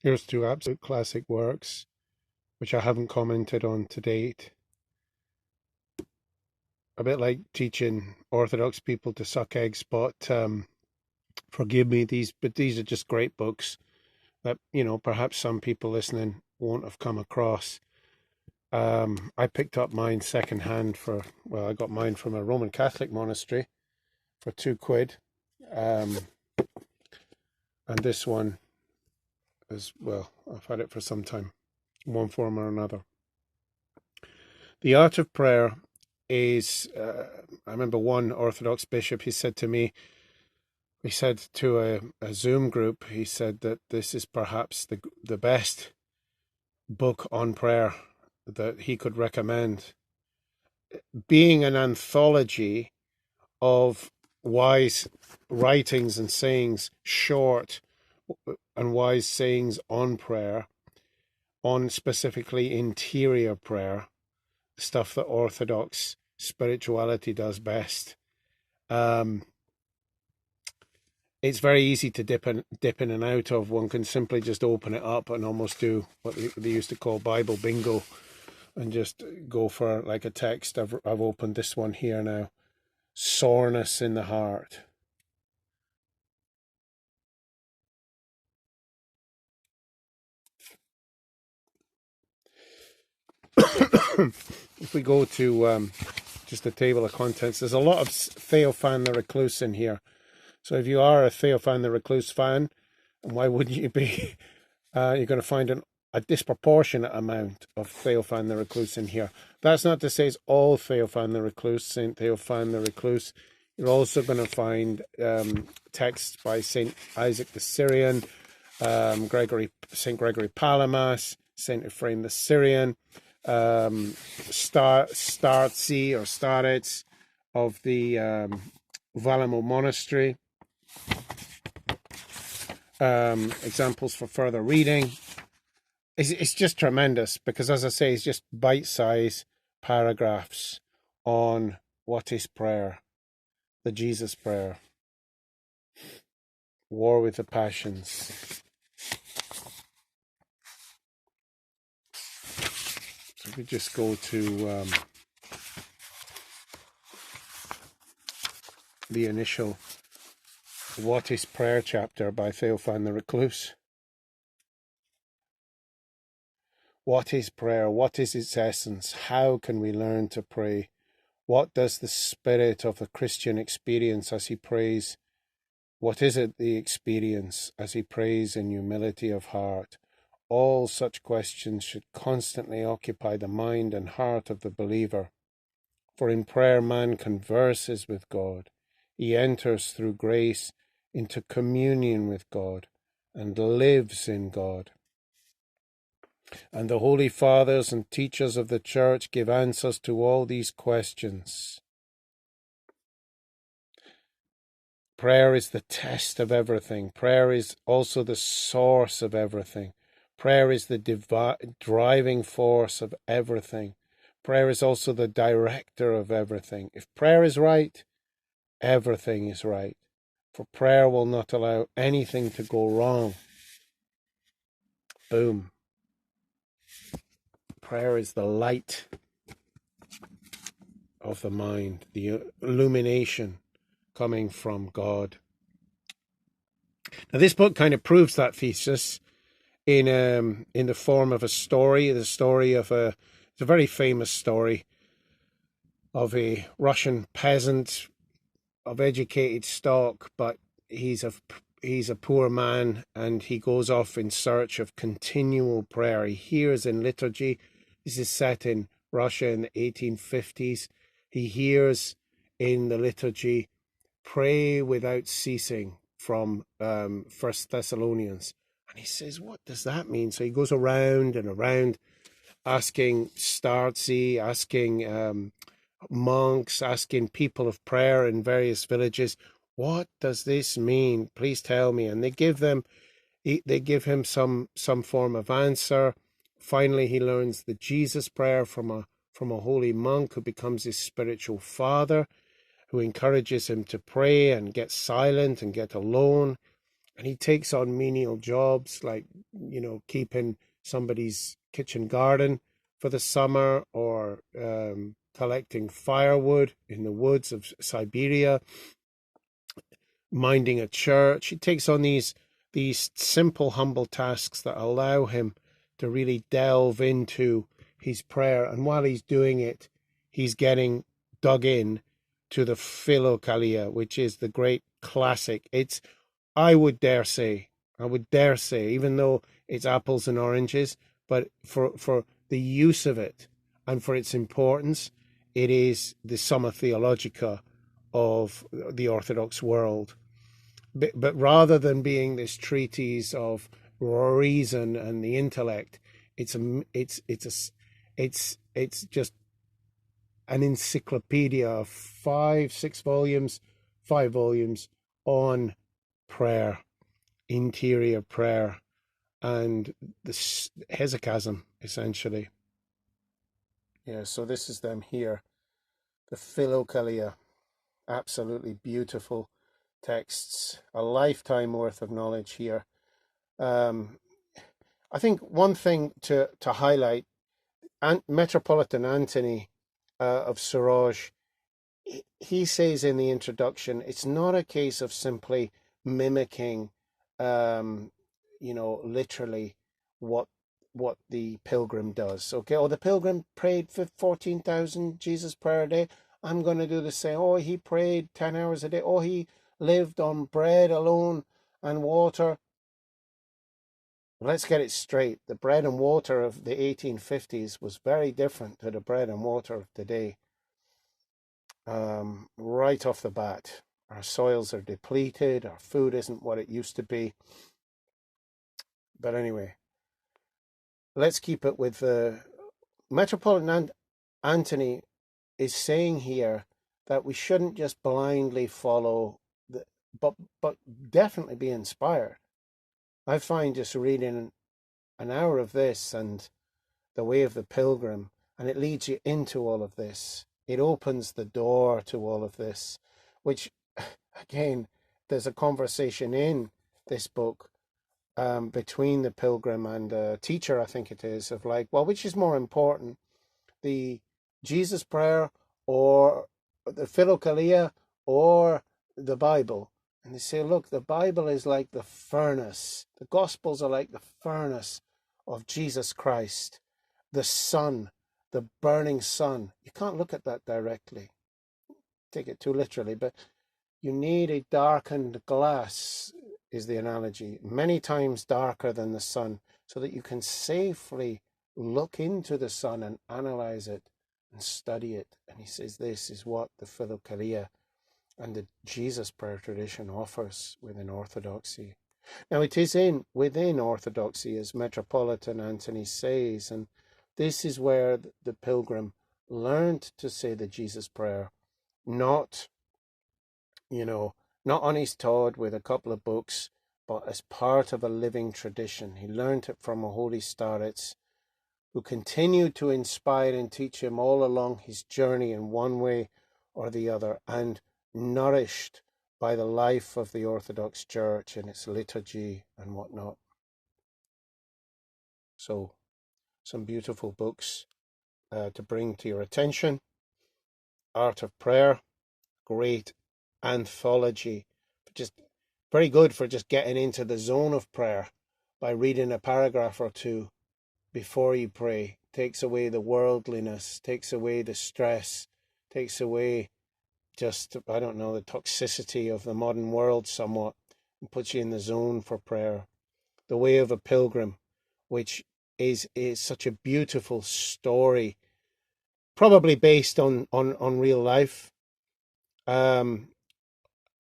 Here's two absolute classic works, which I haven't commented on to date. A bit like teaching Orthodox people to suck eggs, but forgive me, but these are just great books that, perhaps some people listening won't have come across. I picked up mine secondhand I got mine from a Roman Catholic monastery for £2. And this one is, well, I've had it for some time, one form or another. The Art of Prayer is, I remember one Orthodox bishop, he said to a Zoom group, he said that this is perhaps the best book on prayer that he could recommend, being an anthology of wise writings and sayings, short and wise sayings on prayer, on specifically interior prayer, stuff that Orthodox spirituality does best. It's very easy to dip in and out of. One can simply just open it up and almost do what they used to call Bible bingo and just go for like a text. I've opened this one here now. Soreness in the heart. If we go to just the table of contents, there's a lot of Theophan the Recluse in here. So if you are a Theophan the Recluse fan, and why wouldn't you be, you're going to find a disproportionate amount of Theophan the Recluse in here. That's not to say it's all Theophan the Recluse, Saint Theophan the Recluse. You're also going to find texts by Saint Isaac the Syrian, Saint Gregory Palamas, Saint Ephraim the Syrian, Starets of the Valamo Monastery. Examples for further reading. It's just tremendous because, as I say, it's just bite-sized paragraphs on what is prayer, the Jesus prayer, war with the passions. So we just go to the initial What is Prayer chapter by Theophan the Recluse. What is prayer? What is its essence? How can we learn to pray? What does the spirit of the Christian experience as he prays? What is it the experience as he prays in humility of heart? All such questions should constantly occupy the mind and heart of the believer. For in prayer man converses with God. He enters through grace into communion with God and lives in God. And the Holy Fathers and teachers of the Church give answers to all these questions. Prayer is the test of everything. Prayer is also the source of everything. Prayer is the driving force of everything. Prayer is also the director of everything. If prayer is right, everything is right. For prayer will not allow anything to go wrong. Boom. Prayer is the light of the mind, the illumination coming from God. Now, this book kind of proves that thesis in the form of a story. The story of it's a very famous story of a Russian peasant of educated stock, but he's a poor man, and he goes off in search of continual prayer. He hears in liturgy. This is set in Russia in the 1850s. He hears in the liturgy, "Pray without ceasing," from 1 Thessalonians. And he says, what does that mean? So he goes around and around asking startsi, asking monks, asking people of prayer in various villages, what does this mean? Please tell me. And they give him some form of answer. Finally, he learns the Jesus prayer from a holy monk who becomes his spiritual father, who encourages him to pray and get silent and get alone. And he takes on menial jobs like keeping somebody's kitchen garden for the summer, or collecting firewood in the woods of Siberia, minding a church. He takes on these simple, humble tasks that allow him to really delve into his prayer. And while he's doing it, he's getting dug in to the Philokalia, which is the great classic. It's, I would dare say, even though it's apples and oranges, but for the use of it and for its importance, it is the Summa Theologica of the Orthodox world. But rather than being this treatise of reason and the intellect, it's just an encyclopedia of 5 volumes on prayer, interior prayer, and the hesychasm, essentially. Yeah, so this is them here, the Philokalia. Absolutely beautiful texts, a lifetime worth of knowledge here. I think one thing to highlight, Metropolitan Anthony of Suraj, he says in the introduction, it's not a case of simply mimicking, literally what the pilgrim does. Okay, the pilgrim prayed for 14,000 Jesus prayer a day. I'm going to do the same. Oh, he prayed 10 hours a day. Oh, he lived on bread alone and water. Let's get it straight. The bread and water of the 1850s was very different to the bread and water of today. Right off the bat, our soils are depleted. Our food isn't what it used to be. But anyway, let's keep it with Metropolitan Anthony is saying here that we shouldn't just blindly follow, but definitely be inspired. I find just reading an hour of this and The Way of the Pilgrim, and it leads you into all of this. It opens the door to all of this, which, again, there's a conversation in this book between the pilgrim and a teacher, I think it is, of like, well, which is more important, the Jesus prayer or the Philokalia or the Bible? And they say, look, the Bible is like the furnace. The Gospels are like the furnace of Jesus Christ, the sun, the burning sun. You can't look at that directly, take it too literally, but you need a darkened glass, is the analogy, many times darker than the sun, so that you can safely look into the sun and analyze it and study it. And he says this is what the Philokalia and the Jesus prayer tradition offers within Orthodoxy. Now it is within Orthodoxy, as Metropolitan Anthony says, and this is where the pilgrim learned to say the Jesus prayer, not on his Todd with a couple of books, but as part of a living tradition. He learned it from a holy starets who continued to inspire and teach him all along his journey in one way or the other, and nourished by the life of the Orthodox Church and its liturgy and whatnot. So, some beautiful books to bring to your attention. Art of Prayer, great anthology, just very good for just getting into the zone of prayer by reading a paragraph or two before you pray. Takes away the worldliness, takes away the stress, takes away just, I don't know, the toxicity of the modern world somewhat, and puts you in the zone for prayer. The Way of a Pilgrim, which is such a beautiful story, probably based on real life, and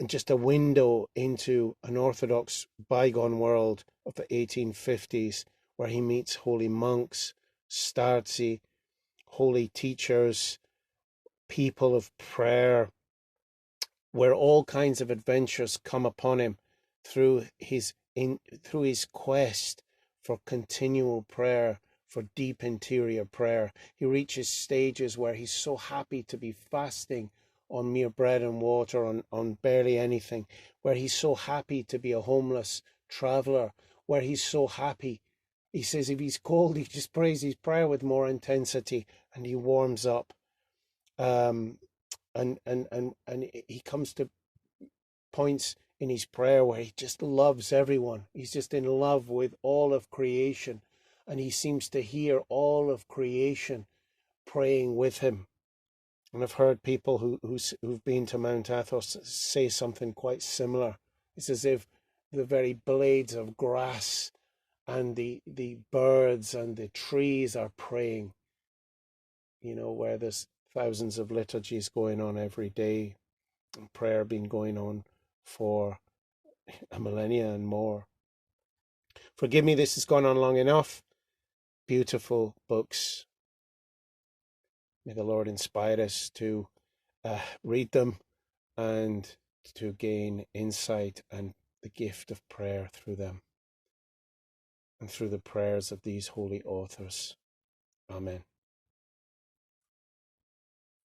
just a window into an Orthodox bygone world of the 1850s, where he meets holy monks, startsi, holy teachers, people of prayer, where all kinds of adventures come upon him through his quest for continual prayer, for deep interior prayer. He reaches stages where he's so happy to be fasting on mere bread and water, on barely anything, where he's so happy to be a homeless traveler, where he's so happy He says if he's cold, he just prays his prayer with more intensity and he warms up. And he comes to points in his prayer where he just loves everyone. He's just in love with all of creation. And he seems to hear all of creation praying with him. And I've heard people who've been to Mount Athos say something quite similar. It's as if the very blades of grass and the birds and the trees are praying, where there's thousands of liturgies going on every day, and prayer been going on for a millennia and more. Forgive me, this has gone on long enough. Beautiful books. May the Lord inspire us to read them and to gain insight and the gift of prayer through them and through the prayers of these holy authors. Amen.